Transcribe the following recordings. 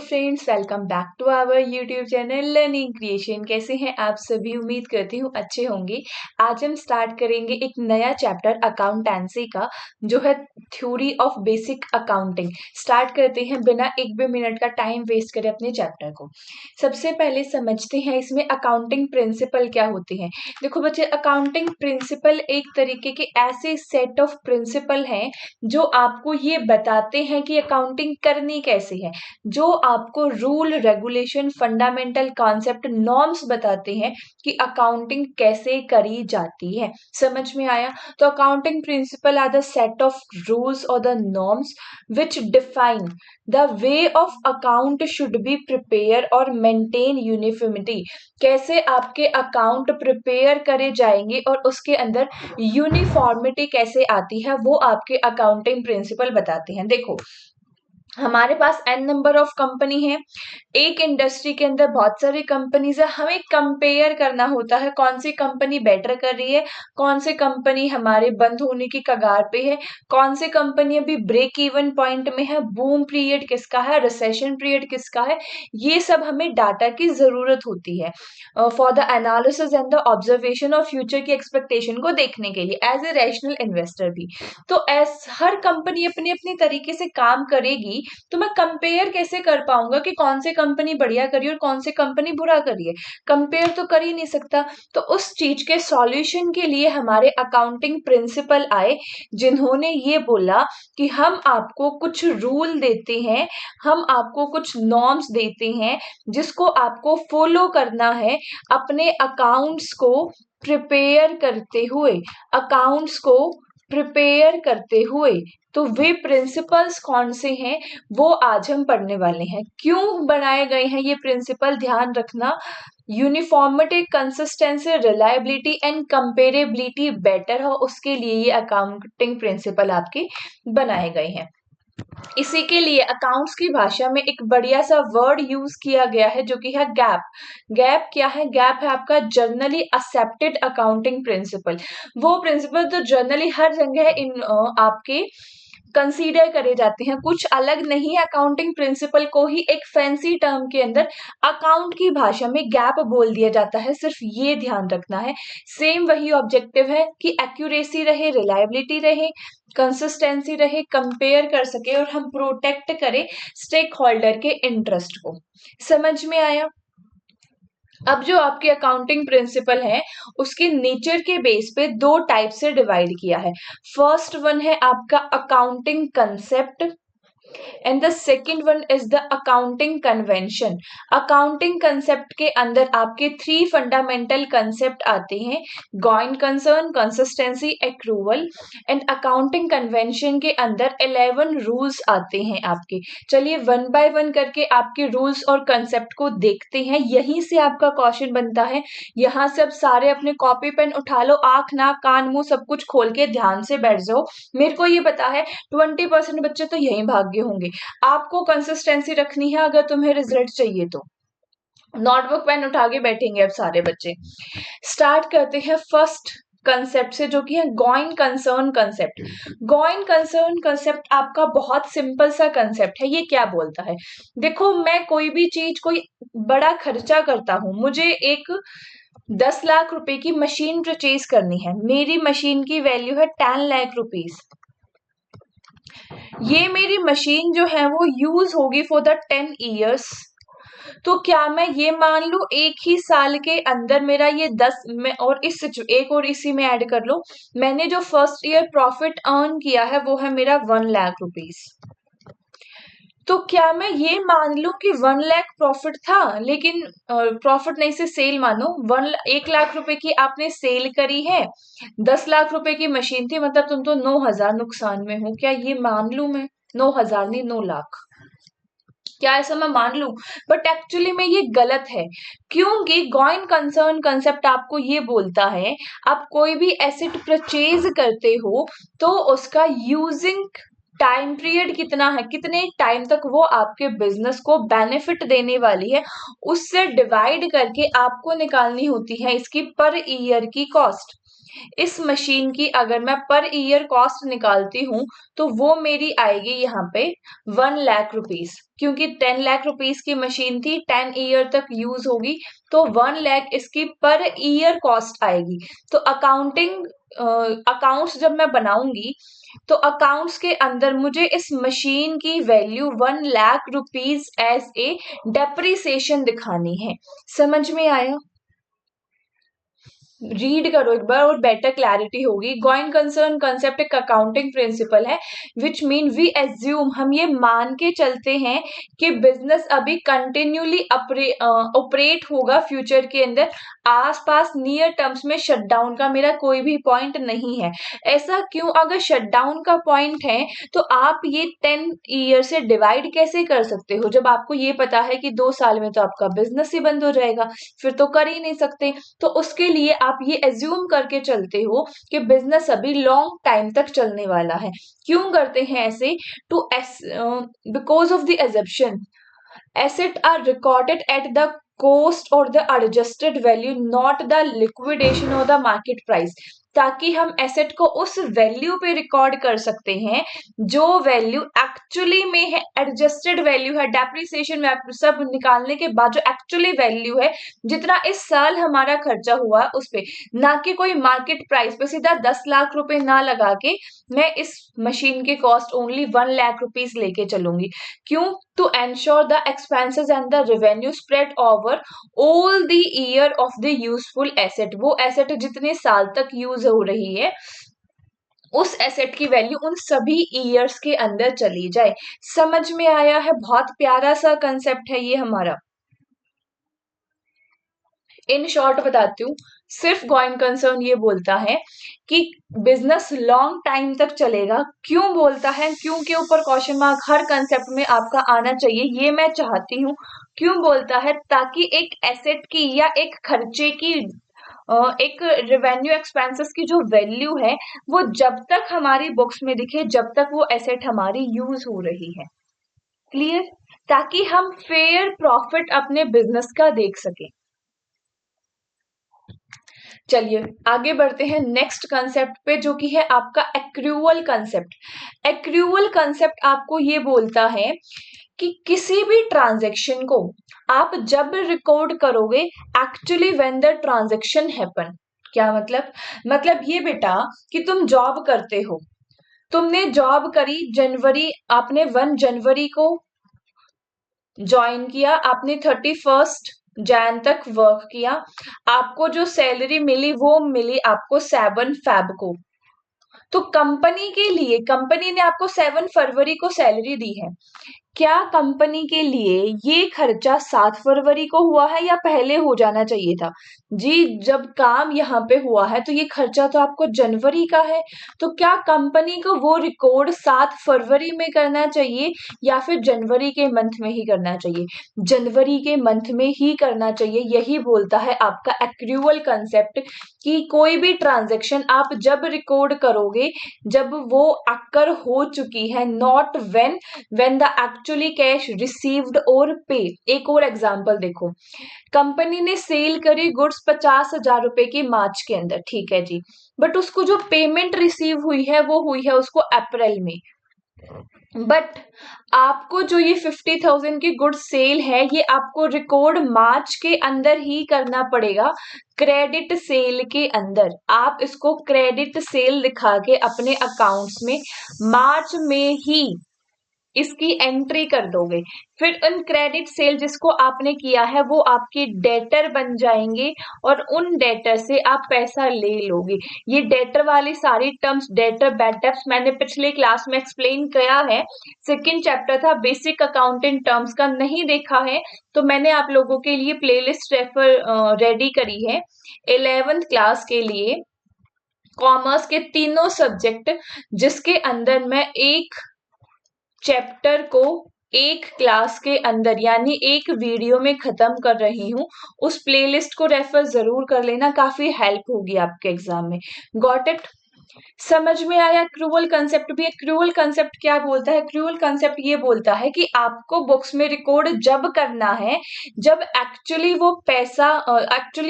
Friends, welcome back to our YouTube channel learning creation. कैसे हैं आप सभी? उम्मीद करती हूँ अच्छे होंगे। आज हम स्टार्ट करेंगे एक नया चैप्टर अकाउंटेंसी का, जो है theory of basic accounting. Start करते हैं बिना एक भी मिनट का टाइम वेस्ट करे अपने चैप्टर को। सबसे पहले समझते हैं इसमें अकाउंटिंग प्रिंसिपल क्या होते हैं। देखो बच्चे, अकाउंटिंग प्रिंसिपल एक तरीके के ऐसे सेट ऑफ प्रिंसिपल हैं जो आपको ये बताते हैं कि अकाउंटिंग करनी कैसे है, जो आपको rule regulation fundamental concept norms बताते हैं कि अकाउंटिंग कैसे करी जाती है। समझ में आया? तो accounting principle are the set of rules और the norms which define the way of account should be prepare और मेंटेन यूनिफॉर्मिटी। कैसे आपके अकाउंट प्रिपेयर करे जाएंगे और उसके अंदर यूनिफॉर्मिटी कैसे आती है, वो आपके अकाउंटिंग प्रिंसिपल बताते हैं। देखो, हमारे पास n नंबर ऑफ कंपनी है, एक इंडस्ट्री के अंदर बहुत सारी कंपनीज है। हमें कंपेयर करना होता है कौन सी कंपनी बेटर कर रही है, कौन सी कंपनी हमारे बंद होने की कगार पे है, कौन सी कंपनी अभी ब्रेक इवन पॉइंट में है, बूम पीरियड किसका है, रिसेशन पीरियड किसका है। ये सब हमें डाटा की जरूरत होती है for the analysis and the observation of future की एक्सपेक्टेशन को देखने के लिए एज ए रैशनल इन्वेस्टर भी। तो हर कंपनी अपनी अपनी तरीके से काम करेगी, तो मैं कंपेयर कैसे कर पाऊंगा कि कौन सी कंपनी बढ़िया करी और कौन सी कंपनी बुरा करी है? कंपेयर तो कर ही नहीं सकता। तो उस चीज के सॉल्यूशन के लिए हमारे अकाउंटिंग प्रिंसिपल आए, जिन्होंने ये बोला कि हम आपको कुछ रूल देते हैं, हम आपको कुछ नॉर्म्स देते हैं, जिसको आपको फॉलो करना है अपने अकाउंट्स को प्रिपेयर करते हुए, अकाउंट्स को प्रिपेयर करते हुए। तो वे प्रिंसिपल्स कौन से हैं, वो आज हम पढ़ने वाले हैं। क्यों बनाए गए हैं ये प्रिंसिपल, ध्यान रखना। Uniformity, consistency, reliability and comparability better हो, उसके लिए ये अकाउंटिंग प्रिंसिपल आपके बनाए गए हैं। इसी के लिए अकाउंट्स की भाषा में एक बढ़िया सा वर्ड यूज किया गया है, जो कि है गैप। गैप क्या है? गैप है आपका जर्नली एक्सेप्टेड अकाउंटिंग प्रिंसिपल। वो प्रिंसिपल तो जर्नली हर जगह इन आपके कंसीडर करे जाते हैं, कुछ अलग नहीं है। अकाउंटिंग प्रिंसिपल को ही एक फैंसी टर्म के अंदर अकाउंट की भाषा में गैप बोल दिया जाता है, सिर्फ ये ध्यान रखना है। सेम वही ऑब्जेक्टिव है कि एक्यूरेसी रहे, रिलायबिलिटी रहे, कंसिस्टेंसी रहे, कंपेयर कर सके और हम प्रोटेक्ट करें स्टेक होल्डर के इंटरेस्ट को। समझ में आया? अब जो आपके अकाउंटिंग प्रिंसिपल है, उसके नेचर के बेस पे दो टाइप से डिवाइड किया है। फर्स्ट वन है आपका accounting concept and the second one is the accounting convention. Accounting concept के अंदर आपके 3 फंडामेंटल कंसेप्ट आते हैं: going concern, consistency, accrual. And accounting convention के अंदर 11 रूल्स आते हैं आपके। चलिए वन बाय वन करके आपके रूल्स और कंसेप्ट को देखते हैं। यहीं से आपका क्वेश्चन बनता है। यहाँ से अब सारे अपने कॉपी पेन उठा लो, आंख नाक कान मुंह सब कुछ खोल के ध्यान से बैठ जाओ। मेरे को ये पता है 20% बच्चे तो यहीं भाग गए होंगे। आपको कंसिस्टेंसी रखनी है अगर तुम्हें रिजल्ट चाहिए तो। नोटबुक पेन उठा के बैठेंगे अब सारे बच्चे। स्टार्ट करते हैं फर्स्ट कंसेप्ट से, जो कि है going concern concept. Going concern concept आपका बहुत सिंपल सा कंसेप्ट है। ये क्या बोलता है? देखो, मैं कोई भी चीज, कोई बड़ा खर्चा करता हूं, मुझे एक 10 लाख रुपए की मशीन परचेज करनी है। मेरी मशीन की वैल्यू है 10 लाख रुपीज। ये मेरी मशीन जो है वो यूज होगी फॉर द 10 ईयर्स। तो क्या मैं ये मान लूं एक ही साल के अंदर मेरा ये 10 में, और एक और इसी में ऐड कर लो, मैंने जो फर्स्ट ईयर प्रॉफिट अर्न किया है वो है मेरा 1 लाख रुपीस। तो क्या मैं ये मान लूं कि 1 लाख प्रॉफिट था, लेकिन प्रॉफिट नहीं से सेल मानो, 1 लाख रुपए की आपने सेल करी है, 10 लाख रुपए की मशीन थी, मतलब तुम तो 9,000 नुकसान में हो। क्या ये मान लूं मैं? 9,000 नहीं, 9 लाख। क्या ऐसा मैं मान लूं? बट एक्चुअली में ये गलत है, क्योंकि गोइंग कंसर्न कंसेप्ट आपको ये बोलता है, आप कोई भी एसेट परचेज करते हो तो उसका यूजिंग टाइम पीरियड कितना है, कितने टाइम तक वो आपके बिजनेस को बेनिफिट देने वाली है, उससे डिवाइड करके आपको निकालनी होती है इसकी पर ईयर की कॉस्ट। इस मशीन की अगर मैं पर ईयर कॉस्ट निकालती हूँ तो वो मेरी आएगी यहाँ पे 1 लाख रुपीज, क्योंकि 10 लाख रुपीज की मशीन थी, 10 ईयर तक यूज होगी, तो 1 लाख इसकी पर ईयर कॉस्ट आएगी। तो अकाउंट्स जब मैं बनाऊंगी तो अकाउंट्स के अंदर मुझे इस मशीन की value 1 lakh rupees as a depreciation दिखानी है। समझ में आया? रीड करो एक बार और बेटर क्लैरिटी होगी। गोइंग कंसर्न कंसेप्ट एक अकाउंटिंग प्रिंसिपल है, विच मीन वी एज्यूम, हम ये मान के चलते हैं कि बिजनेस अभी कंटिन्यूली ऑपरेट होगा फ्यूचर के अंदर, आसपास नियर टर्म्स में शटडाउन का मेरा कोई भी पॉइंट नहीं है। ऐसा क्यों? अगर शटडाउन का पॉइंट है तो आप ये 10 ईयर से डिवाइड कैसे कर सकते हो जब आपको ये पता है कि 2 साल में तो आपका बिजनेस ही बंद हो जाएगा, फिर तो कर ही नहीं सकते। तो उसके लिए आप ये एज्यूम करके चलते हो कि बिजनेस अभी लॉन्ग टाइम तक चलने वाला है। क्यों करते हैं ऐसे? To because of the assumption asset are recorded at the cost or the adjusted value, not the liquidation or the market price, ताकि हम एसेट को उस वैल्यू पे रिकॉर्ड कर सकते हैं जो वैल्यू एक्चुअली में है, एडजस्टेड वैल्यू है, डेप्रिसिएशन में सब निकालने के बाद जो एक्चुअली वैल्यू है, जितना इस साल हमारा खर्चा हुआ उस पे, ना कि कोई मार्केट प्राइस पे सीधा 10 लाख रुपए ना लगा के मैं इस मशीन के कॉस्ट ओनली 1 लाख रुपीज लेके चलूंगी। क्यों? To ensure the expenses and the revenue spread over all the year of the useful asset, वो एसेट जितने साल तक यूज हो रही है उस एसेट की वैल्यू उन सभी ईयर्स के अंदर चली जाए। समझ में आया है? बहुत प्यारा सा कंसेप्ट है ये हमारा। इन शॉर्ट बताती हूँ, सिर्फ गोइंग कंसर्न ये बोलता है कि बिजनेस लॉन्ग टाइम तक चलेगा। क्यों बोलता है? क्यों के ऊपर क्वेश्चन मार्क हर कंसेप्ट में आपका आना चाहिए, ये मैं चाहती हूँ। क्यों बोलता है? ताकि एक एसेट की या एक खर्चे की एक रेवेन्यू एक्सपेंसेस की जो वैल्यू है वो जब तक हमारी बुक्स में दिखे, जब तक वो एसेट हमारी यूज हो रही है। क्लियर? ताकि हम फेयर प्रॉफिट अपने बिजनेस का देख सके। चलिए आगे बढ़ते हैं नेक्स्ट कंसेप्ट पे, जो कि है आपका एक्रूअल कंसेप्ट। एक्रूअल कंसेप्ट आपको ये बोलता है कि किसी भी ट्रांजैक्शन को आप जब रिकॉर्ड करोगे actually when the transaction happen. क्या मतलब? मतलब ये बेटा कि तुम जॉब करते हो, तुमने जॉब करी जनवरी, आपने 1 जनवरी को ज्वाइन किया, आपने 31 जैन तक वर्क किया, आपको जो सैलरी मिली वो मिली आपको 7 फेब को। तो कंपनी के लिए, कंपनी ने आपको 7 फरवरी को सैलरी दी है, क्या कंपनी के लिए ये खर्चा 7 फरवरी को हुआ है या पहले हो जाना चाहिए था? जी, जब काम यहाँ पे हुआ है तो ये खर्चा तो आपको जनवरी का है, तो क्या कंपनी को वो रिकॉर्ड 7 फरवरी में करना चाहिए या फिर जनवरी के मंथ में ही करना चाहिए? जनवरी के मंथ में ही करना चाहिए। यही बोलता है आपका एक्रूअल कंसेप्ट कि कोई भी ट्रांजैक्शन आप जब रिकॉर्ड करोगे जब वो अक्कर हो चुकी है, not when the actually cash received और पे। एक और एग्जांपल देखो, कंपनी ने सेल करी गुड्स 50,000 रुपए की मार्च के अंदर, ठीक है जी, बट उसको जो पेमेंट रिसीव हुई है वो हुई है उसको अप्रैल में। बट आपको जो ये 50,000 की गुड सेल है ये आपको रिकॉर्ड मार्च के अंदर ही करना पड़ेगा, क्रेडिट सेल के अंदर। आप इसको क्रेडिट सेल दिखा के अपने अकाउंट्स में मार्च में ही इसकी एंट्री कर दोगे। फिर उन क्रेडिट सेल जिसको आपने किया है वो आपके डेटर बन जाएंगे और उन डेटर से आप पैसा ले लोगे। ये डेटर वाली सारी टर्म्स, डेटर बैड डेब्ट्स, मैंने पिछले क्लास में एक्सप्लेन किया है। सेकंड चैप्टर था बेसिक अकाउंटिंग टर्म्स का, नहीं देखा है तो मैंने आप लोगों के लिए प्लेलिस्ट रेडी करी है 11th क्लास के लिए, कॉमर्स के तीनों सब्जेक्ट, जिसके अंदर मैं एक चैप्टर को एक क्लास के अंदर यानी एक वीडियो में खत्म कर रही हूँ। उस प्लेलिस्ट को रेफर जरूर कर लेना, काफी हेल्प होगी आपके एग्जाम में। Got it? समझ में आया क्रूअल कंसेप्ट भी? क्रूअल कंसेप्ट क्या बोलता है? क्रूअल कंसेप्ट ये बोलता है कि आपको बुक्स में रिकॉर्ड जब करना है जब एक्चुअली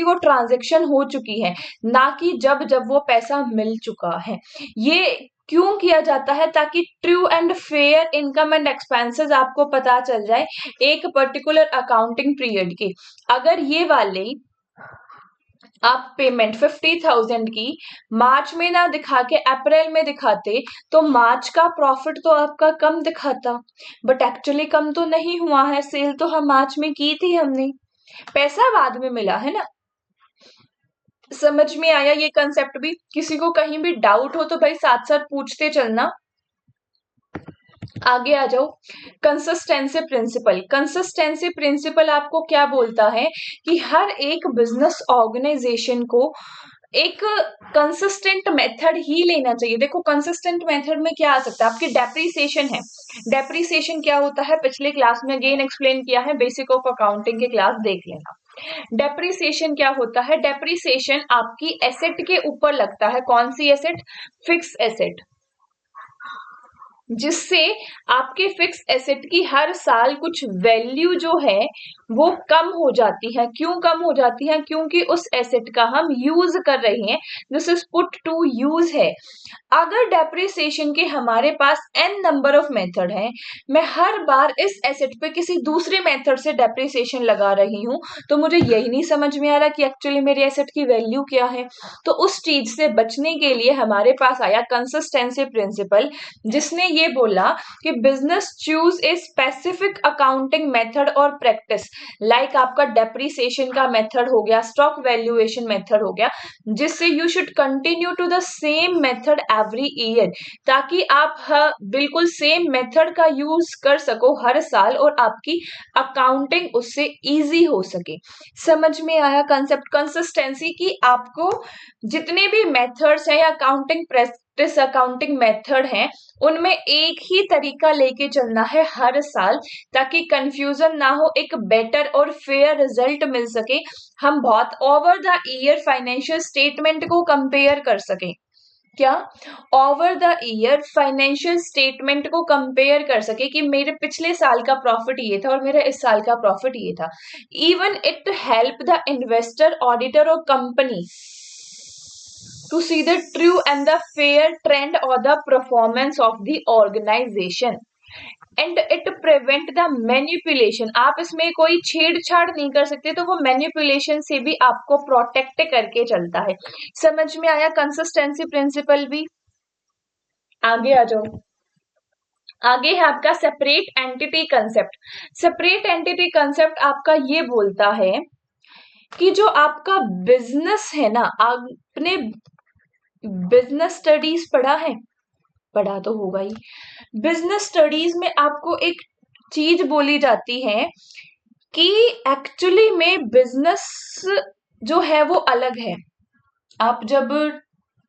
वो ट्रांजेक्शन हो चुकी है, ना कि जब जब वो पैसा मिल चुका है। ये क्यों किया जाता है? ताकि true and fair income and expenses आपको पता चल जाए एक पर्टिकुलर अकाउंटिंग पीरियड के। अगर ये वाले आप पेमेंट 50,000 की मार्च में ना दिखा के अप्रैल में दिखाते, तो मार्च का प्रॉफिट तो आपका कम दिखाता, बट एक्चुअली कम तो नहीं हुआ है। सेल तो हम मार्च में की थी हमने, पैसा बाद में मिला है ना। समझ में आया ये कंसेप्ट भी? किसी को कहीं भी डाउट हो तो भाई साथ साथ पूछते चलना। आगे आ जाओ। Consistency principle. कंसिस्टेंसी प्रिंसिपल आपको क्या बोलता है कि हर एक बिजनेस ऑर्गेनाइजेशन को एक कंसिस्टेंट मेथड ही लेना चाहिए। देखो कंसिस्टेंट मेथड में क्या आ सकता है? आपकी डेप्रिसिएशन है। डेप्रिसिएशन क्या होता है? पिछले क्लास में अगेन एक्सप्लेन किया है, बेसिक ऑफ अकाउंटिंग के क्लास देख लेना। डेप्रिसिएशन क्या होता है? डेप्रिसिएशन आपकी एसेट के ऊपर लगता है। कौन सी एसेट? फिक्स एसेट, जिससे आपके फिक्स एसेट की हर साल कुछ वैल्यू जो है वो कम हो जाती है। क्यों कम हो जाती है? क्योंकि उस एसेट का हम यूज कर रहे हैं, this is put to use है। अगर डेप्रिसिएशन के हमारे पास n नंबर ऑफ मेथड है, मैं हर बार इस एसेट पे किसी दूसरे मेथड से डेप्रिसिएशन लगा रही हूँ, तो मुझे यही नहीं समझ में आ रहा कि एक्चुअली मेरे एसेट की वैल्यू क्या है। तो उस चीज से बचने के लिए हमारे पास आया कंसिस्टेंसी प्रिंसिपल, जिसने ये बोला कि business choose a specific accounting method और प्रैक्टिस, लाइक आपका डेप्रिसिएशन का मेथड हो गया, स्टॉक वैल्यूएशन मेथड हो गया, जिससे you should continue to the same method every year, ताकि आप बिल्कुल सेम मेथड का यूज कर सको हर साल और आपकी अकाउंटिंग उससे इजी हो सके। समझ में आया कंसेप्ट कंसिस्टेंसी की? आपको जितने भी मेथड्स हैं या अकाउंटिंग प्रैक्टिस अकाउंटिंग मेथड हैं, उनमें एक ही तरीका लेके चलना है हर साल, ताकि कंफ्यूजन ना हो, एक बेटर और फेयर रिजल्ट मिल सके। हम बहुत over the year financial statement को कंपेयर कर सकें। क्या? Over the year financial statement को कंपेयर कर सके कि मेरे पिछले साल का प्रॉफिट ये था और मेरा इस साल का प्रॉफिट ये था। Even it help the investor, auditor और company to see the true and the fair trend or the performance of the organization, and it prevent the manipulation। आप इसमें कोई छेड़छाड़ नहीं कर सकते, तो वो मैनिपुलेशन से भी आपको प्रोटेक्ट करके चलता है। समझ में आया कंसिस्टेंसी प्रिंसिपल भी? आगे आ जाओ। आगे है आपका separate entity concept. Separate entity concept आपका ये बोलता है कि जो आपका बिजनेस है ना, आपने बिजनेस स्टडीज पढ़ा है? पढ़ा तो होगा ही। बिजनेस स्टडीज में आपको एक चीज बोली जाती है कि एक्चुअली में बिजनेस जो है वो अलग है। आप जब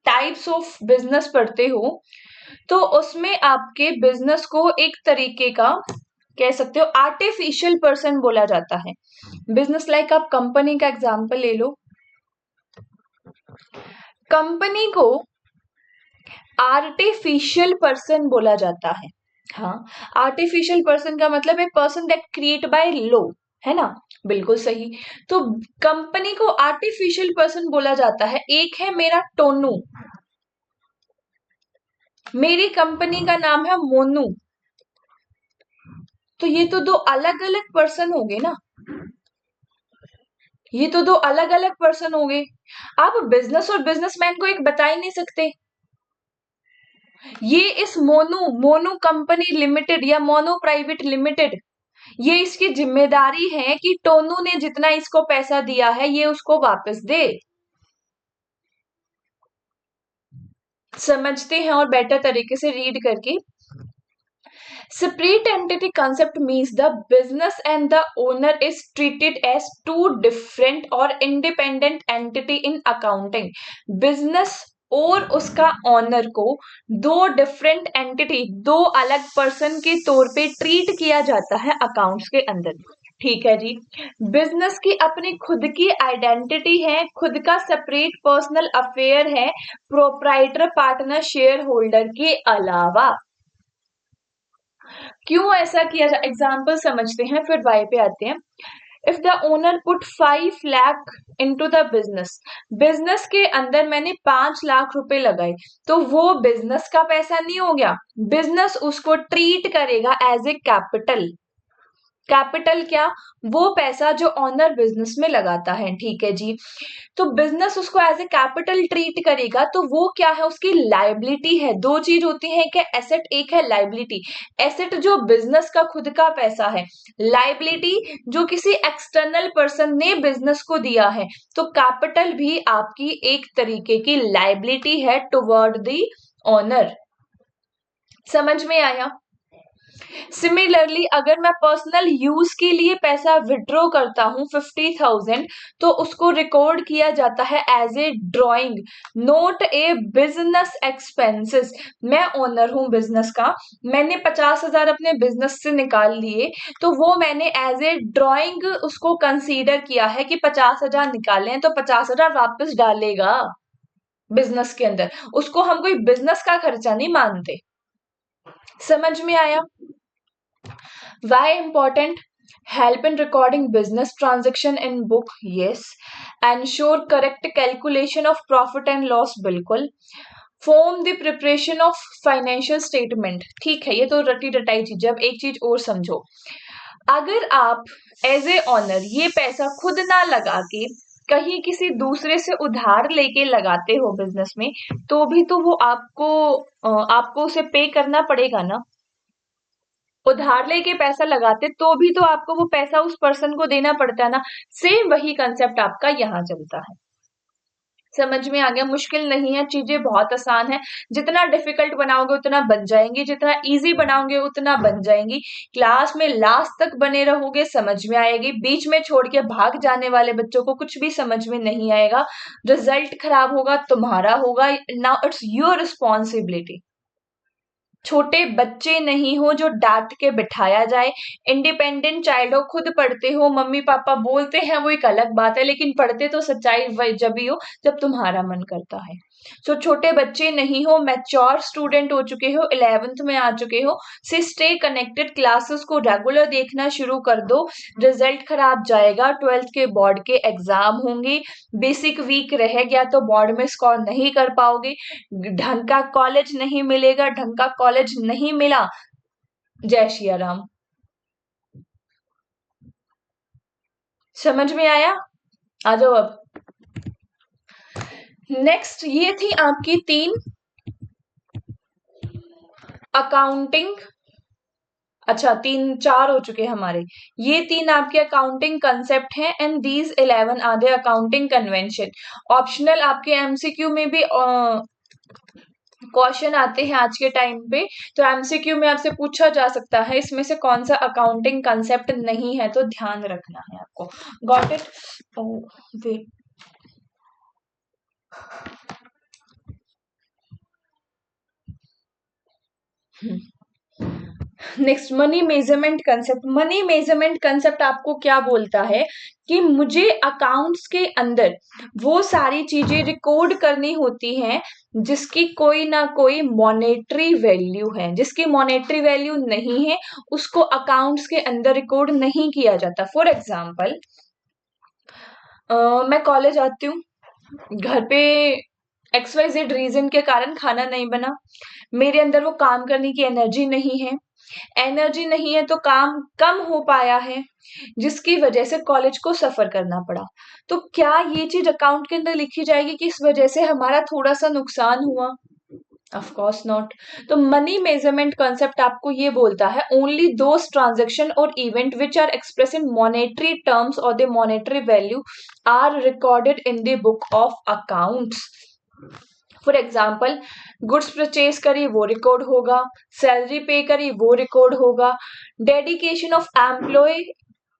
टाइप्स ऑफ बिजनेस पढ़ते हो, तो उसमें आपके बिजनेस को एक तरीके का कह सकते हो आर्टिफिशियल पर्सन बोला जाता है। बिजनेस लाइक आप कंपनी का एग्जांपल ले लो। कंपनी को आर्टिफिशियल पर्सन बोला जाता है। हाँ, आर्टिफिशियल पर्सन का मतलब है person that create by law, है ना? बिल्कुल सही। तो कंपनी को आर्टिफिशियल पर्सन बोला जाता है। एक है मेरा टोनू, मेरी कंपनी का नाम है मोनू, तो ये तो दो अलग अलग पर्सन हो गए ना, ये तो दो अलग अलग पर्सन हो गए। आप बिजनेस और बिजनेसमैन को एक बता ही नहीं सकते। ये इस मोनू मोनू कंपनी लिमिटेड या मोनो प्राइवेट लिमिटेड, ये इसकी जिम्मेदारी है कि टोनू ने जितना इसको पैसा दिया है ये उसको वापस दे। समझते हैं और बेटर तरीके से रीड करके। Separate entity concept means the business and the owner is treated as two different or independent entity in accounting। Business और उसका ऑनर को दो डिफरेंट एंटिटी, दो अलग पर्सन के तौर पे ट्रीट किया जाता है अकाउंट्स के अंदर। ठीक है जी। बिजनेस की अपनी खुद की आइडेंटिटी है, खुद का सेपरेट पर्सनल अफेयर है, प्रोप्राइटर पार्टनर शेयर होल्डर के अलावा। क्यों ऐसा किया जाए, एग्जाम्पल समझते हैं फिर वाई पे आते हैं। If the owner put 5 lakh into the business, business के अंदर मैंने 5 लाख रुपए लगाए, तो वो बिजनेस का पैसा नहीं हो गया, बिजनेस उसको ट्रीट करेगा एज ए कैपिटल। कैपिटल क्या, वो पैसा जो ऑनर बिजनेस में लगाता है, ठीक है जी। तो बिजनेस उसको एज ए कैपिटल ट्रीट करेगा, तो वो क्या है, उसकी लाइबिलिटी है। दो चीज होती है, कि एसेट, एक है लाइबिलिटी। एसेट जो बिजनेस का खुद का पैसा है, लाइबिलिटी जो किसी एक्सटर्नल पर्सन ने बिजनेस को दिया है। तो कैपिटल भी आपकी एक तरीके की लाइबिलिटी है टुवर्ड द ऑनर। समझ में आया। सिमिलरली अगर मैं पर्सनल यूज के लिए पैसा विड्रॉ करता हूं 50,000, तो उसको रिकॉर्ड किया जाता है as a drawing, not a business expenses. मैं ओनर हूं बिजनेस का, मैंने 50,000 अपने बिजनेस से निकाल लिए, तो वो मैंने एज ए ड्रॉइंग उसको कंसीडर किया है कि 50,000 निकाले हैं, तो 50,000 वापस डालेगा बिजनेस के अंदर। उसको हम कोई बिजनेस का खर्चा नहीं मानते। समझ में आया। Why important? Help in recording business transaction in book, yes. Ensure correct calculation of profit and loss, बिल्कुल। Form the preparation of financial statement, ठीक है, ये तो रटी रटाई चीज। अब एक चीज और समझो, अगर आप एज ए ऑनर ये पैसा खुद ना लगा के कहीं किसी दूसरे से उधार लेके लगाते हो बिजनेस में, तो भी तो वो आपको उसे पे करना पड़ेगा ना। उधार लेके पैसा लगाते तो भी तो आपको वो पैसा उस पर्सन को देना पड़ता है ना। सेम वही कंसेप्ट आपका यहाँ चलता है। समझ में आ गया। मुश्किल नहीं है, चीजें बहुत आसान है। जितना डिफिकल्ट बनाओगे उतना बन जाएंगी, जितना इजी बनाओगे उतना बन जाएंगी। क्लास में लास्ट तक बने रहोगे, समझ में आएगी। बीच में छोड़ के भाग जाने वाले बच्चों को कुछ भी समझ में नहीं आएगा। रिजल्ट खराब होगा तुम्हारा होगा। Now it's your responsibility. छोटे बच्चे नहीं हो जो डांट के बिठाया जाए। इंडिपेंडेंट चाइल्ड हो, खुद पढ़ते हो, मम्मी पापा बोलते हैं वो एक अलग बात है, लेकिन पढ़ते तो सच्चाई वही जब ही हो जब तुम्हारा मन करता है। सो छोटे बच्चे नहीं हो, मैच्योर स्टूडेंट हो चुके हो, 11th में आ चुके हो, से स्टे कनेक्टेड, क्लासेस को रेगुलर देखना शुरू कर दो। रिजल्ट खराब जाएगा, 12th के बोर्ड के एग्जाम होंगे, बेसिक वीक रह गया तो बोर्ड में स्कोर नहीं कर पाओगे, ढंग का कॉलेज नहीं मिलेगा, ढंग का कॉलेज नहीं मिला, जय श्री राम। समझ में आया। आ जाओ अब। नेक्स्ट, ये थी आपकी 3 अकाउंटिंग, अच्छा 3-4 हो चुके हमारे। ये 3 आपके अकाउंटिंग कंसेप्ट हैं, and these 11 are the accounting convention. Optional आपके एमसीक्यू में भी क्वेश्चन आते हैं आज के टाइम पे, तो एमसीक्यू में आपसे पूछा जा सकता है इसमें से कौन सा अकाउंटिंग कंसेप्ट नहीं है, तो ध्यान रखना है आपको। Got it. Wait, next, money measurement concept. Money measurement concept आपको क्या बोलता है कि मुझे अकाउंट्स के अंदर वो सारी चीजें रिकॉर्ड करनी होती हैं जिसकी कोई ना कोई मॉनेटरी वैल्यू है। जिसकी मॉनेटरी वैल्यू नहीं है उसको अकाउंट्स के अंदर रिकॉर्ड नहीं किया जाता। फॉर एग्जाम्पल, मैं कॉलेज आती हूँ, घर पे XYZ रीजन के कारण खाना नहीं बना, मेरे अंदर वो काम करने की एनर्जी नहीं है, एनर्जी नहीं है तो काम कम हो पाया है, जिसकी वजह से कॉलेज को सफर करना पड़ा। तो क्या ये चीज अकाउंट के अंदर लिखी जाएगी कि इस वजह से हमारा थोड़ा सा नुकसान हुआ? Of course not. तो मनी मेजरमेंट कॉन्सेप्ट आपको ये बोलता है ओनली दोस ट्रांजेक्शन और event which are express in monetary terms और the monetary value are recorded in the book of accounts. For example, goods purchase करी वो रिकॉर्ड होगा, सैलरी पे करी वो रिकॉर्ड होगा, डेडिकेशन ऑफ एम्प्लॉय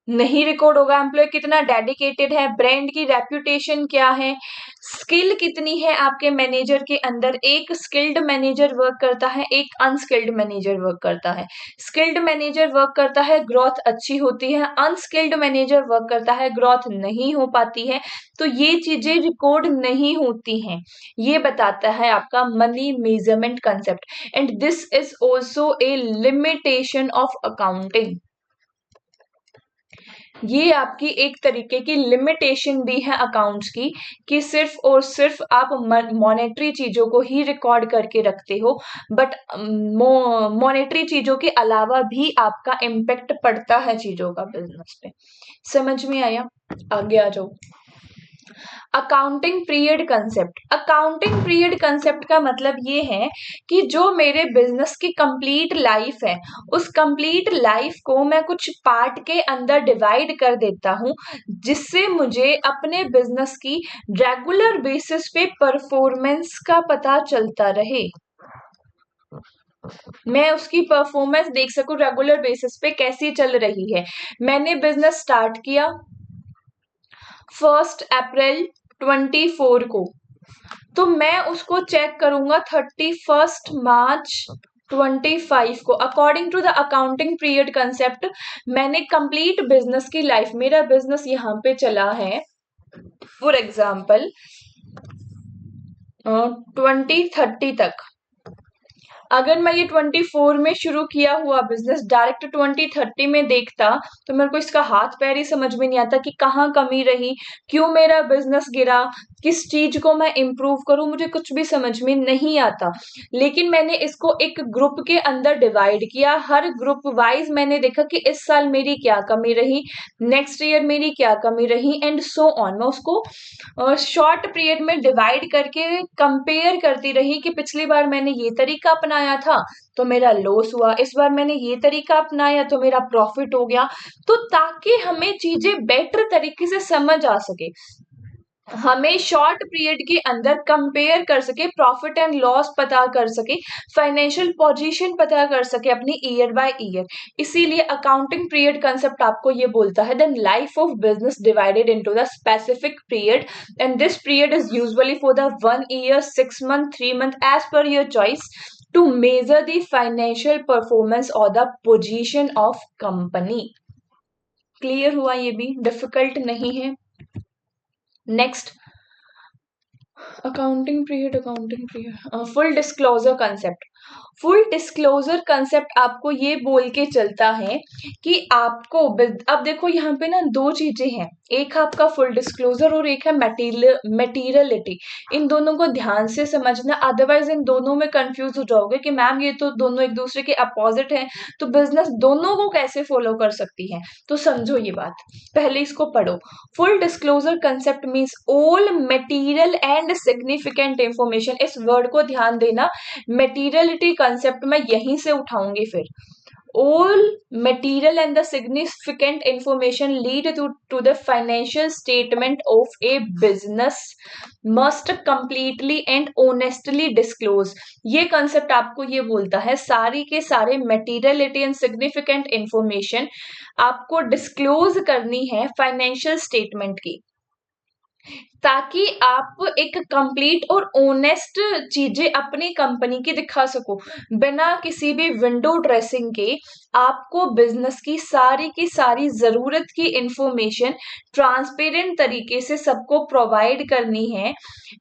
नहीं रिकॉर्ड होगा। एम्प्लॉय कितना डेडिकेटेड है, ब्रांड की रेप्यूटेशन क्या है, स्किल कितनी है आपके मैनेजर के अंदर। एक स्किल्ड मैनेजर वर्क करता है, एक अनस्किल्ड मैनेजर वर्क करता है। स्किल्ड मैनेजर वर्क करता है, ग्रोथ अच्छी होती है। अनस्किल्ड मैनेजर वर्क करता है, ग्रोथ नहीं हो पाती है। तो ये चीजें रिकॉर्ड नहीं होती हैं। ये बताता है आपका money measurement concept, and this is also a limitation of accounting. ये आपकी एक तरीके की लिमिटेशन भी है अकाउंट्स की, कि सिर्फ और सिर्फ आप मॉनेटरी चीजों को ही रिकॉर्ड करके रखते हो, बट मॉनेटरी चीजों के अलावा भी आपका इम्पेक्ट पड़ता है चीजों का बिजनेस पे। समझ में आया? आगे आ जाओ। Accounting period concept. Accounting period concept का मतलब ये है कि जो मेरे बिजनेस की कंप्लीट लाइफ है, उस कंप्लीट लाइफ को मैं कुछ पार्ट के अंदर डिवाइड कर देता हूं, जिससे मुझे अपने बिजनेस की रेगुलर बेसिस पे परफॉर्मेंस का पता चलता रहे। मैं उसकी परफॉर्मेंस देख सकूं रेगुलर बेसिस पे कैसी चल रही है। मैंने बिजनेस स्टार्ट किया 1 अप्रैल 24 को, तो मैं उसको चेक करूंगा 31 मार्च 25 को। According to the accounting period concept, मैंने कंप्लीट बिजनेस की लाइफ, मेरा बिजनेस यहाँ पे चला है फॉर एग्जाम्पल 2030 तक। अगर मैं ये 24 में शुरू किया हुआ बिजनेस डायरेक्ट 2030 में देखता, तो मेरे को इसका हाथ पैर ही समझ में नहीं आता कि कहाँ कमी रही, क्यों मेरा बिजनेस गिरा, किस चीज को मैं इम्प्रूव करूं, मुझे कुछ भी समझ में नहीं आता। लेकिन मैंने इसको एक ग्रुप के अंदर डिवाइड किया, हर ग्रुप वाइज मैंने देखा कि इस साल मेरी क्या कमी रही, नेक्स्ट ईयर मेरी क्या कमी रही, एंड सो ऑन। मैं उसको शॉर्ट पीरियड में डिवाइड करके कंपेयर करती रही कि पिछली बार मैंने ये तरीका अपनाया था तो मेरा लॉस हुआ, इस बार मैंने ये तरीका अपनाया तो मेरा प्रॉफिट हो गया। तो ताकि हमें चीजें बेटर तरीके से समझ आ सके, हमें शॉर्ट पीरियड के अंदर कंपेयर कर सके, प्रॉफिट एंड लॉस पता कर सके, फाइनेंशियल पोजीशन पता कर सके अपनी ईयर बाय ईयर। इसीलिए अकाउंटिंग पीरियड कंसेप्ट आपको ये बोलता है the life of business divided into the specific period, and this period is usually for the 1 year, 6 month, 3 month, as per your choice, to measure the financial performance और the position of company. Clear हुआ? ये भी difficult नहीं है। Next, accounting period full disclosure concept. Full disclosure concept आपको ये बोल के चलता है कि आपको अब देखो यहाँ पे ना दो चीजें हैं, एक आपका फुल डिस्क्लोजर और एक है मटेरियलिटी। इन दोनों को ध्यान से समझना, अदरवाइज इन दोनों में कंफ्यूज हो जाओगे कि मैम ये तो दोनों एक दूसरे के अपोजिट हैं, तो बिजनेस दोनों को कैसे फॉलो कर सकती है। तो समझो ये बात, पहले इसको पढ़ो। Full disclosure concept means all material and significant information. इस वर्ड को ध्यान देना, मटेरियलिटी कंसेप्ट मैं यहीं से उठाऊंगी फिर। All material and the significant information lead to the financial statement of a business must completely and honestly disclose। ये concept आपको ये बोलता है सारी के सारे materiality and significant information आपको डिस्क्लोज करनी है फाइनेंशियल स्टेटमेंट की, ताकि आप एक कंप्लीट और ओनेस्ट चीजें अपनी कंपनी की दिखा सको, बिना किसी भी विंडो ड्रेसिंग के। आपको बिजनेस की सारी जरूरत की इंफॉर्मेशन ट्रांसपेरेंट तरीके से सबको प्रोवाइड करनी है,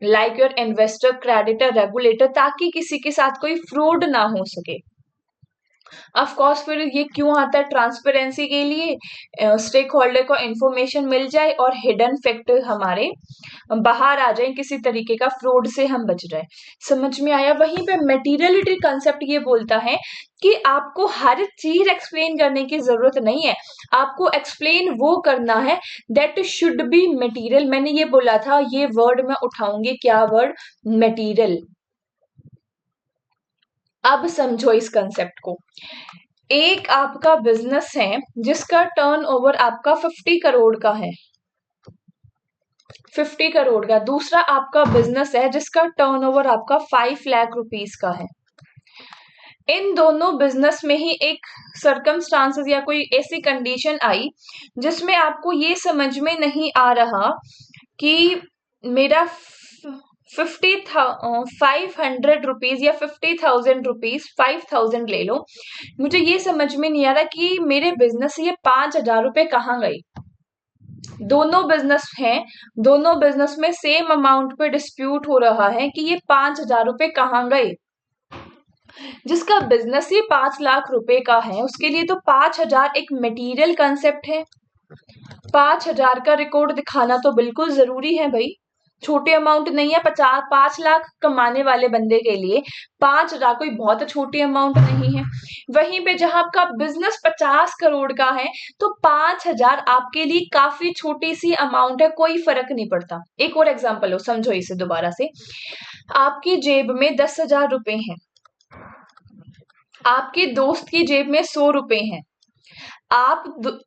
like your investor, creditor, regulator, ताकि किसी के साथ कोई फ्रॉड ना हो सके। ऑफ कोर्स फिर ये क्यों आता है? ट्रांसपेरेंसी के लिए, स्टेक होल्डर को इंफॉर्मेशन मिल जाए और हिडन फैक्टर हमारे बाहर आ जाए, किसी तरीके का फ्रॉड से हम बच जाए। समझ में आया? वहीं पे मटेरियलिटी कंसेप्ट ये बोलता है कि आपको हर चीज एक्सप्लेन करने की जरूरत नहीं है, आपको एक्सप्लेन वो करना है दैट शुड बी मटेरियल। मैंने ये बोला था, ये वर्ड मैं उठाऊंगी, क्या वर्ड? मटेरियल। अब समझो इस कंसेप्ट को। एक आपका बिजनेस है जिसका टर्नओवर आपका 50 करोड़ का है, 50 करोड़ का। दूसरा आपका बिजनेस है जिसका टर्नओवर आपका 5 लाख रुपीस का है। इन दोनों बिजनेस में ही एक सर्कमस्टांसेस या कोई ऐसी कंडीशन आई जिसमें आपको ये समझ में नहीं आ रहा कि मेरा 500 रुपीज या 50,000 रुपीज, 5,000 ले लो, मुझे ये समझ में नहीं आ रहा कि मेरे बिजनेस से ये 5,000 रुपए कहाँ गए। दोनों बिजनेस हैं, दोनों बिजनेस में सेम अमाउंट पे डिस्प्यूट हो रहा है कि ये 5,000 रुपए कहाँ गए। जिसका बिजनेस ही 5 लाख रुपए का है उसके लिए तो 5,000 एक मटेरियल कंसेप्ट है। 5,000 का रिकॉर्ड दिखाना तो बिल्कुल जरूरी है भाई, छोटे अमाउंट नहीं है। 5 लाख कमाने वाले बंदे के लिए 5,000 कोई बहुत छोटी अमाउंट नहीं है। वहीं पे जहां आपका बिजनेस 50 करोड़ का है तो 5,000 आपके लिए काफी छोटी सी अमाउंट है, कोई फर्क नहीं पड़ता। एक और एग्जांपल हो, समझो इसे दोबारा से। आपकी जेब में 10,000 रुपए हैं, आपके दोस्त की जेब में 100 रुपए हैं, आप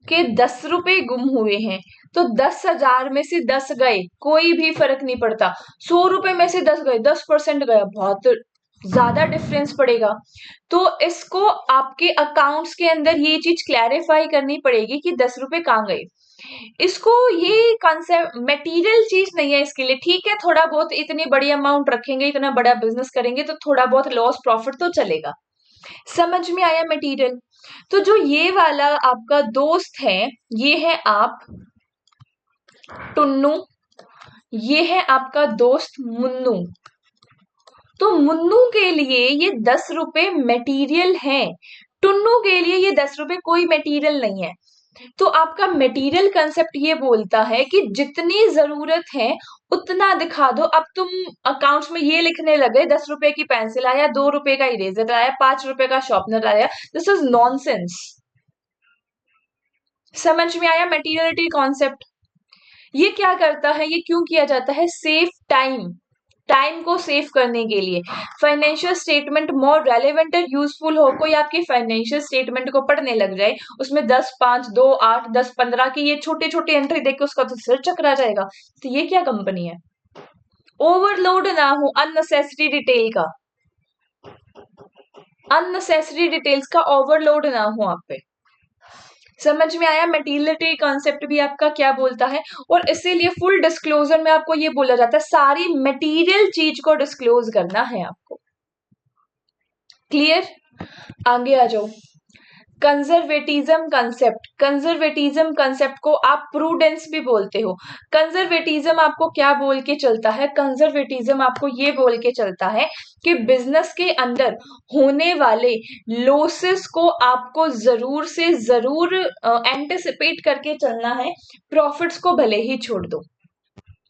के 10 रुपए गुम हुए हैं तो 10,000 में से 10 गए, कोई भी फर्क नहीं पड़ता। 100 रुपए में से 10 गए, 10% गया, बहुत ज्यादा डिफरेंस पड़ेगा। तो इसको आपके अकाउंट्स के अंदर ये चीज क्लैरिफाई करनी पड़ेगी कि 10 रुपए कहाँ गए। इसको ये कॉन्सेप्ट मटेरियल चीज नहीं है इसके लिए, ठीक है थोड़ा बहुत इतनी बड़ी अमाउंट रखेंगे, इतना बड़ा बिजनेस करेंगे तो थोड़ा बहुत लॉस प्रॉफिट तो चलेगा। समझ में आया मटेरियल। तो जो ये वाला आपका दोस्त है, ये है आप टुन्नू, ये है आपका दोस्त मुन्नू। तो मुन्नू के लिए ये 10 रुपए मटेरियल है, टुन्नू के लिए ये 10 रुपए कोई मटेरियल नहीं है। तो आपका मटेरियल कंसेप्ट ये बोलता है कि जितनी जरूरत है उतना दिखा दो। अब तुम अकाउंट्स में ये लिखने लगे 10 रुपए की पेंसिल आया, 2 रुपए का इरेजर आया, 5 रुपए का शॉर्पनर आया, दिस इज नॉनसेंस। समझ में आया मटेरियलिटी कॉन्सेप्ट। ये क्या करता है, ये क्यों किया जाता है, सेफ टाइम, टाइम को सेव करने के लिए। फाइनेंशियल स्टेटमेंट मोर रेलेवेंट और यूजफुल हो, कोई आपकी फाइनेंशियल स्टेटमेंट को पढ़ने लग जाए, उसमें 10, 5, 2, 8, 10, 15 की ये छोटी छोटी एंट्री देख के उसका तो सिर चकरा जाएगा। तो ये क्या कंपनी है। ओवरलोड ना हो अननेसेसरी डिटेल का, अननेसेसरी डिटेल्स का ओवरलोड ना हो आप पे। समझ में आया मटेरियलिटी कॉन्सेप्ट भी आपका क्या बोलता है। और इसीलिए फुल डिस्क्लोजर में आपको ये बोला जाता है सारी मटेरियल चीज को डिस्क्लोज करना है आपको। क्लियर, आगे आ जाओ। कंजर्वेटिज्म कंसेप्ट, कंजर्वेटिज्म कंसेप्ट को आप प्रूडेंस भी बोलते हो। कंजर्वेटिज्म आपको क्या बोल के चलता है, कंजर्वेटिज्म आपको ये बोल के चलता है कि बिजनेस के अंदर होने वाले लॉसेस को आपको जरूर से जरूर एंटिसिपेट करके चलना है। प्रॉफिट्स को भले ही छोड़ दो,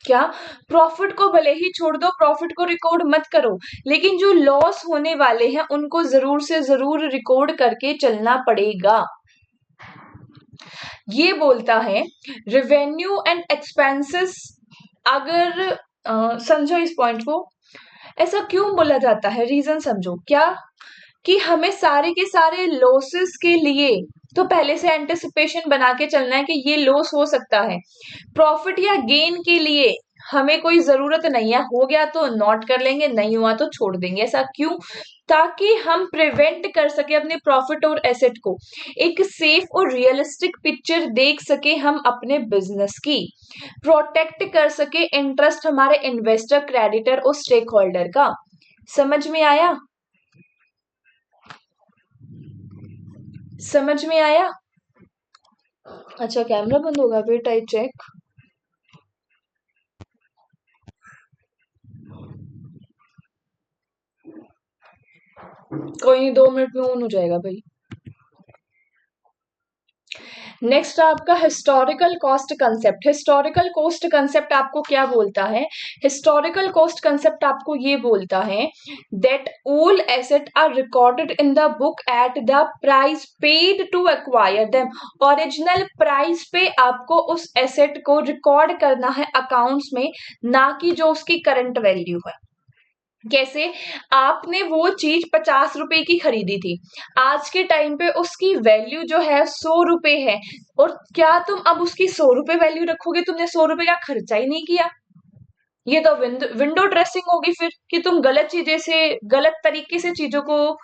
क्या, प्रॉफिट को भले ही छोड़ दो, प्रॉफिट को रिकॉर्ड मत करो, लेकिन जो लॉस होने वाले हैं उनको जरूर से जरूर रिकॉर्ड करके चलना पड़ेगा। ये बोलता है रेवेन्यू एंड एक्सपेंसेस। अगर समझो इस पॉइंट को, ऐसा क्यों बोला जाता है, रीजन समझो। क्या कि हमें सारे के सारे लॉसेस के लिए तो पहले से एंटिसिपेशन बना के चलना है कि ये लॉस हो सकता है। प्रॉफिट या गेन के लिए हमें कोई जरूरत नहीं है, हो गया तो नोट कर लेंगे, नहीं हुआ तो छोड़ देंगे। ऐसा क्यों, ताकि हम प्रिवेंट कर सके अपने प्रॉफिट और एसेट को, एक सेफ और रियलिस्टिक पिक्चर देख सके हम अपने बिजनेस की, प्रोटेक्ट कर सके इंटरेस्ट हमारे इन्वेस्टर, क्रेडिटर और स्टेक होल्डर का। समझ में आया, समझ में आया। अच्छा कैमरा बंद होगा, वेट आई चेक। कोई नहीं, 2 मिनट में ऑन हो जाएगा भाई। नेक्स्ट आपका historical cost concept. Historical cost concept आपको क्या बोलता है, हिस्टोरिकल कॉस्ट कंसेप्ट आपको ये बोलता है that all asset are recorded in the book at the price paid to acquire them. Original price पे आपको उस एसेट को रिकॉर्ड करना है अकाउंट्स में, ना कि जो उसकी करंट वैल्यू है। कैसे, आपने वो चीज 50 रुपए की खरीदी थी, आज के टाइम पे उसकी वैल्यू जो है 100 रुपए है, और क्या तुम अब उसकी 100 रुपए वैल्यू रखोगे, तुमने 100 रुपए का खर्चा ही नहीं किया। ये तो विंडो ड्रेसिंग होगी फिर, कि तुम गलत तरीके से चीजों को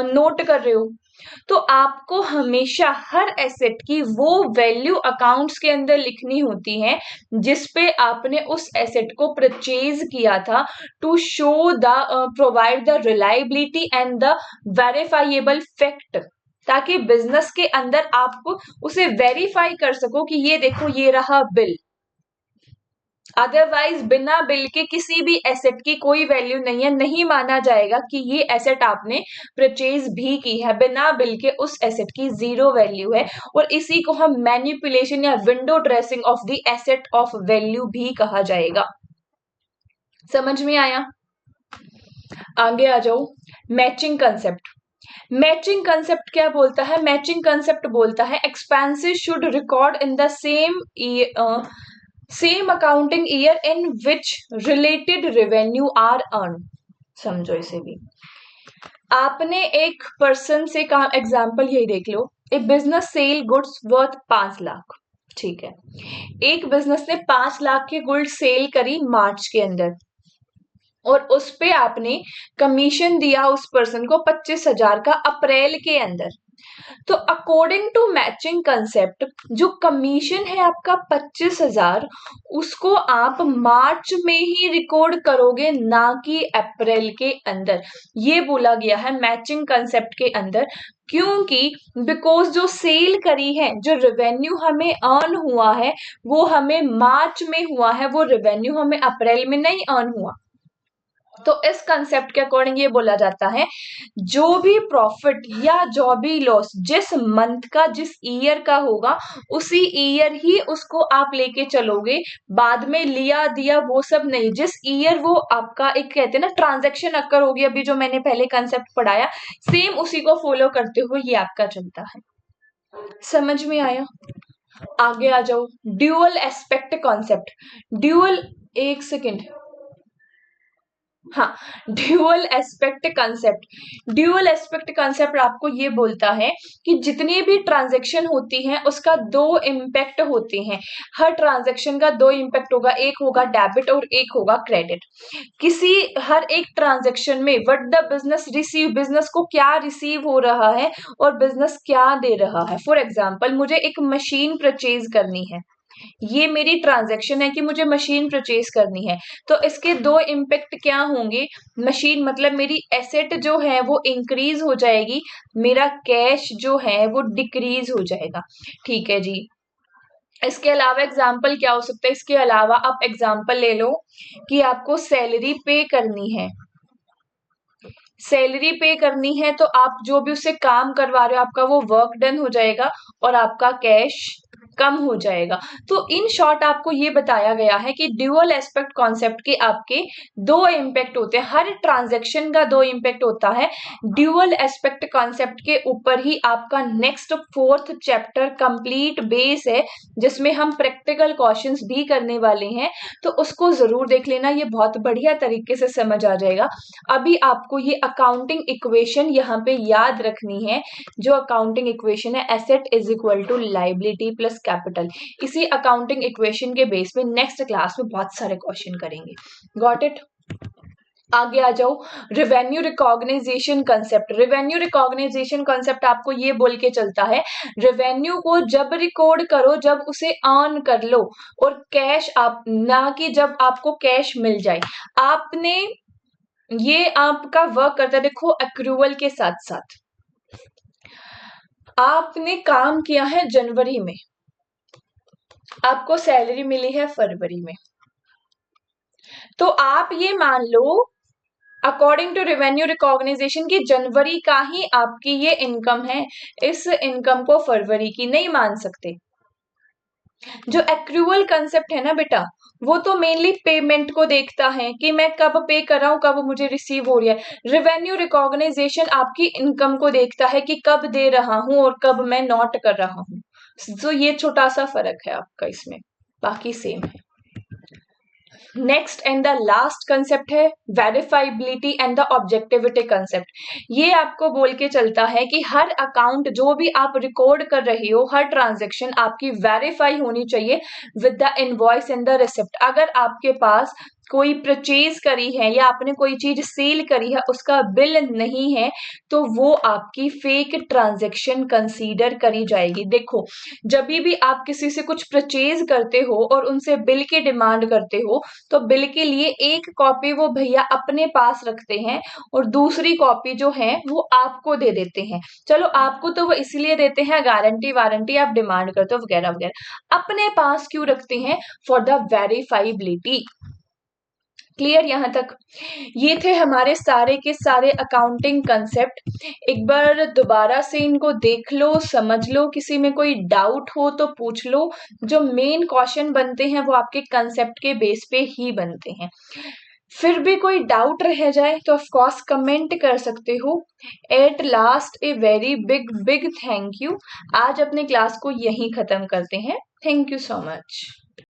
नोट कर रहे हो। तो आपको हमेशा हर एसेट की वो वैल्यू अकाउंट्स के अंदर लिखनी होती है जिस पे आपने उस एसेट को परचेज किया था, to show the provide the reliability and the verifiable fact, ताकि बिजनेस के अंदर आप उसे वेरीफाई कर सको कि ये देखो ये रहा बिल। अदरवाइज बिना बिल के किसी भी एसेट की कोई वैल्यू नहीं है, नहीं माना जाएगा कि ये एसेट आपने परचेज भी की है। बिना बिल के उस एसेट की जीरो वैल्यू है, और इसी को हम मैनिपुलेशन या window dressing of the asset of value भी कहा जाएगा। समझ में आया? आगे आ जाओ। Matching concept. मैचिंग कंसेप्ट क्या बोलता है? मैचिंग कंसेप्ट बोलता है expenses should record in the same accounting year in which related revenue are earn. समझो इसे भी। आपने एक पर्सन से कहा, एग्जाम्पल यही देख लो, एक business sell goods worth 5 lakh, ठीक है। एक बिजनेस ने 5 लाख के गुड्स सेल करी मार्च के अंदर, और उस पे आपने कमीशन दिया उस पर्सन को 25,000 का अप्रैल के अंदर। तो अकॉर्डिंग टू मैचिंग कंसेप्ट, जो कमीशन है आपका 25,000, उसको आप मार्च में ही रिकॉर्ड करोगे, ना कि अप्रैल के अंदर। ये बोला गया है मैचिंग कंसेप्ट के अंदर, क्योंकि बिकॉज जो सेल करी है, जो रेवेन्यू हमें अर्न हुआ है, वो हमें मार्च में हुआ है, वो रेवेन्यू हमें अप्रैल में नहीं अर्न हुआ। तो इस कंसेप्ट के अकॉर्डिंग ये बोला जाता है, जो भी प्रॉफिट या जो भी लॉस जिस मंथ का, जिस ईयर का होगा, उसी ईयर ही उसको आप लेके चलोगे। बाद में लिया दिया वो सब नहीं, जिस ईयर वो आपका एक कहते हैं ना ट्रांजैक्शन अकर होगी, अभी जो मैंने पहले कंसेप्ट पढ़ाया, सेम उसी को फॉलो करते हुए ये आपका चलता है। समझ में आया? आगे आ जाओ। Dual aspect concept. ड्यूअल, एक सेकेंड, हाँ, dual aspect concept. Dual aspect concept आपको ये बोलता है कि जितनी भी ट्रांजैक्शन होती हैं उसका दो इम्पैक्ट होते हैं। हर ट्रांजैक्शन का दो इम्पैक्ट होगा, एक होगा डेबिट और एक होगा क्रेडिट। किसी हर एक ट्रांजैक्शन में what the business receive, business को क्या रिसीव हो रहा है और बिजनेस क्या दे रहा है। फॉर एग्जाम्पल, मुझे एक मशीन परचेज करनी है, ये मेरी ट्रांजैक्शन है कि मुझे मशीन परचेज करनी है। तो इसके दो इम्पैक्ट क्या होंगे? मशीन मतलब मेरी एसेट जो है वो इंक्रीज हो जाएगी, मेरा कैश जो है वो डिक्रीज हो जाएगा। ठीक है जी। इसके अलावा एग्जाम्पल क्या हो सकता है? इसके अलावा आप एग्जाम्पल ले लो कि आपको सैलरी पे करनी है। सैलरी पे करनी है तो आप जो भी उससे काम करवा रहे हो, आपका वो वर्क डन हो जाएगा और आपका कैश कम हो जाएगा। तो इन शॉर्ट आपको ये बताया गया है कि ड्यूअल एस्पेक्ट कॉन्सेप्ट के आपके दो इम्पैक्ट होते हैं, हर ट्रांजैक्शन का दो इम्पैक्ट होता है। ड्यूअल एस्पेक्ट कॉन्सेप्ट के ऊपर ही आपका next 4th chapter complete base है, जिसमें हम प्रैक्टिकल क्वेश्चंस भी करने वाले हैं। तो उसको जरूर देख लेना, ये बहुत बढ़िया तरीके से समझ आ जाएगा। अभी आपको ये अकाउंटिंग इक्वेशन यहाँ पे याद रखनी है। जो अकाउंटिंग इक्वेशन है, asset is equal to liability plus capital. इसी अकाउंटिंग इक्वेशन के बेस पे नेक्स्ट क्लास में बहुत सारे क्वेश्चन करेंगे। Got it? आगे आ जाओ। Revenue recognition concept. Revenue recognition concept आपको ये बोल के चलता है, रेवेन्यू को जब रिकॉर्ड करो जब उसे अर्न कर लो, और कैश आप ना कि जब आपको कैश मिल जाए। आपने ये आपका वर्क करता है, देखो अक्रूवल के साथ साथ आपने काम किया है जनवरी में, आपको सैलरी मिली है फरवरी में, तो आप ये मान लो अकॉर्डिंग टू रेवेन्यू रिकॉग्नाइजेशन की जनवरी का ही आपकी ये इनकम है, इस इनकम को फरवरी की नहीं मान सकते। जो एक्रूवल कंसेप्ट है ना बेटा, वो तो मेनली पेमेंट को देखता है कि मैं कब पे कर रहा हूं, कब मुझे रिसीव हो रहा है। रेवेन्यू रिकॉग्नाइजेशन आपकी इनकम को देखता है कि कब दे रहा हूं और कब मैं नॉट कर रहा हूं। तो ये छोटा सा फर्क है आपका इसमें, बाकी सेम है। Next and the last concept है वेरिफाइबिलिटी एंड द ऑब्जेक्टिविटी कंसेप्ट। ये आपको बोल के चलता है कि हर अकाउंट जो भी आप रिकॉर्ड कर रहे हो, हर ट्रांजैक्शन आपकी वेरीफाई होनी चाहिए with the invoice and the receipt. अगर आपके पास कोई परचेज करी है या आपने कोई चीज सेल करी है उसका बिल नहीं है तो वो आपकी फेक ट्रांजैक्शन कंसीडर करी जाएगी। देखो, जब भी आप किसी से कुछ परचेज करते हो और उनसे बिल की डिमांड करते हो तो बिल के लिए एक कॉपी वो भैया अपने पास रखते हैं और दूसरी कॉपी जो है वो आपको दे देते हैं। चलो, आपको तो वो इसलिए देते हैं, गारंटी वारंटी आप डिमांड करते हो वगैरह वगैरह, अपने पास क्यों रखते हैं? For the verifiability. क्लियर यहाँ तक? ये थे हमारे सारे के सारे अकाउंटिंग कंसेप्ट। एक बार दोबारा से इनको देख लो, समझ लो, किसी में कोई डाउट हो तो पूछ लो। जो मेन क्वेश्चन बनते हैं वो आपके कंसेप्ट के बेस पे ही बनते हैं। फिर भी कोई डाउट रह जाए तो ऑफ कोर्स कमेंट कर सकते हो। At last a very big big thank you. आज अपने क्लास को यहीं खत्म करते हैं। Thank you so much.